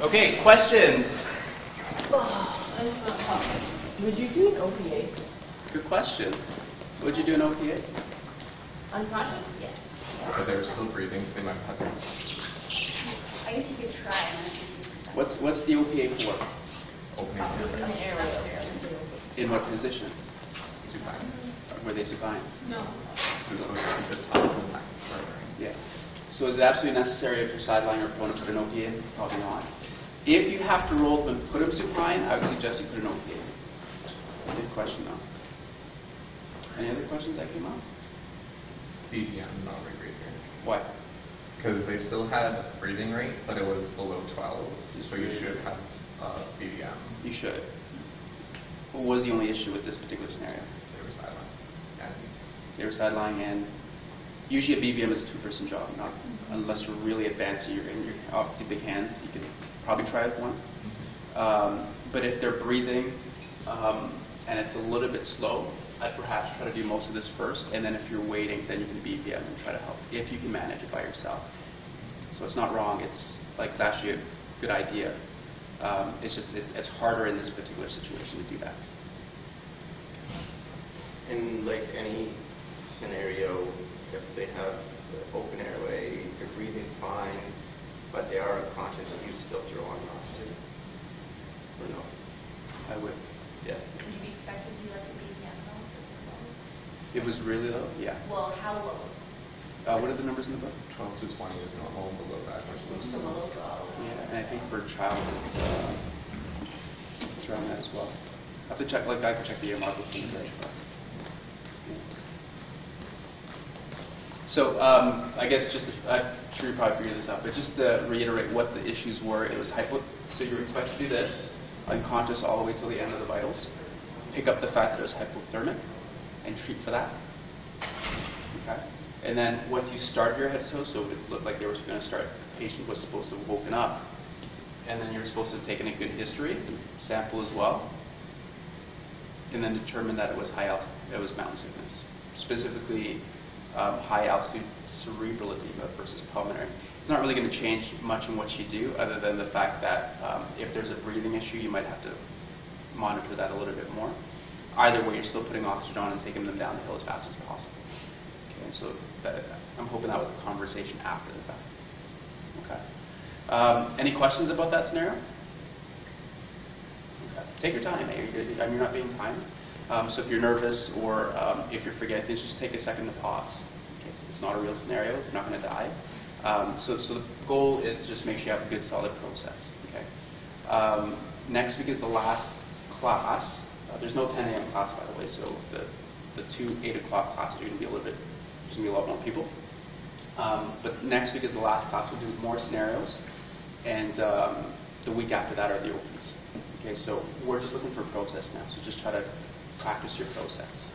Okay, questions? Would you do an OPA? Good question. Would you do an OPA? Unconscious? Yes. But they were still breathing, so they might have to. I guess you could try. What's the OPA for? Opening Airway. In what position? supine. Were they supine? No. Because those keep the top of the neck further. Yes. So is it absolutely necessary if you're sideline or prone to put an OPA in? Probably not. If you have to roll them and put them supine, I would suggest you put an OPA in. Good question though. Any other questions that came up? BBM, not really great here. Why? Because they still had breathing rate, but it was below 12, so you should have BBM. You should. What was the only issue with this particular scenario? They were sideline. They were sidelining, and usually a BBM is a two-person job, not unless you're really advanced and you're obviously big hands. You can probably try with one. But if they're breathing and it's a little bit slow, I'd perhaps try to do most of this first, and then if you're waiting, then you can BBM and try to help if you can manage it by yourself. So it's not wrong. It's actually a good idea. It's just it's harder in this particular situation to do that. In like any scenario, if they have the open airway, they're breathing fine, but they are unconscious, you'd still throw on an oxygen? Or no? I would. Yeah. Would you be expected to do like a BBM though? It was really low? Yeah. Well, how low? What are the numbers in the book? 12 to 20 is normal, below that much low. So below 12. Yeah, and I think for a child it's around that as well. I have to check, like I could check the ear mark with you. So I guess just, I'm sure you probably figured this out, but just to reiterate what the issues were, it was so you were expected to do this, unconscious all the way till the end of the vitals, pick up the fact that it was hypothermic, and treat for that. Okay. And then once you start your head to toe, so it looked like they were going to start, the patient was supposed to have woken up, and then you're supposed to have taken a good history, sample as well, and then determine that it was it was mountain sickness, specifically high altitude cerebral edema versus pulmonary. It's not really going to change much in what you do, other than the fact that if there's a breathing issue, you might have to monitor that a little bit more. Either way, you're still putting oxygen on and taking them down the hill as fast as possible. Okay, and so I'm hoping that was the conversation after the fact. Okay. Any questions about that scenario? Okay. Take your time. You're not being timed. So if you're nervous or if you're forgetting things, just take a second to pause. Okay. So it's not a real scenario. You're not going to die. So the goal is to just make sure you have a good, solid process. Okay. Next week is the last class. There's no 10 a.m. class, by the way. So the two 8 o'clock classes are going to be a little bit. There's going to be a lot more people. But next week is the last class. We'll do more scenarios. And the week after that are the opens. Okay, so we're just looking for a process now. So just try to practice your process.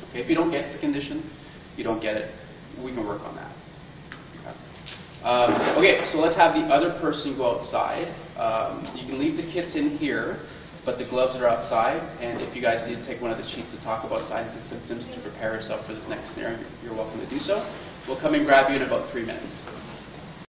Okay, if you don't get the condition, you don't get it, we can work on that. Okay, so let's have the other person go outside. You can leave the kits in here, but the gloves are outside. And if you guys need to take one of the sheets to talk about signs and symptoms to prepare yourself for this next scenario, you're welcome to do so. We'll come and grab you in about 3 minutes.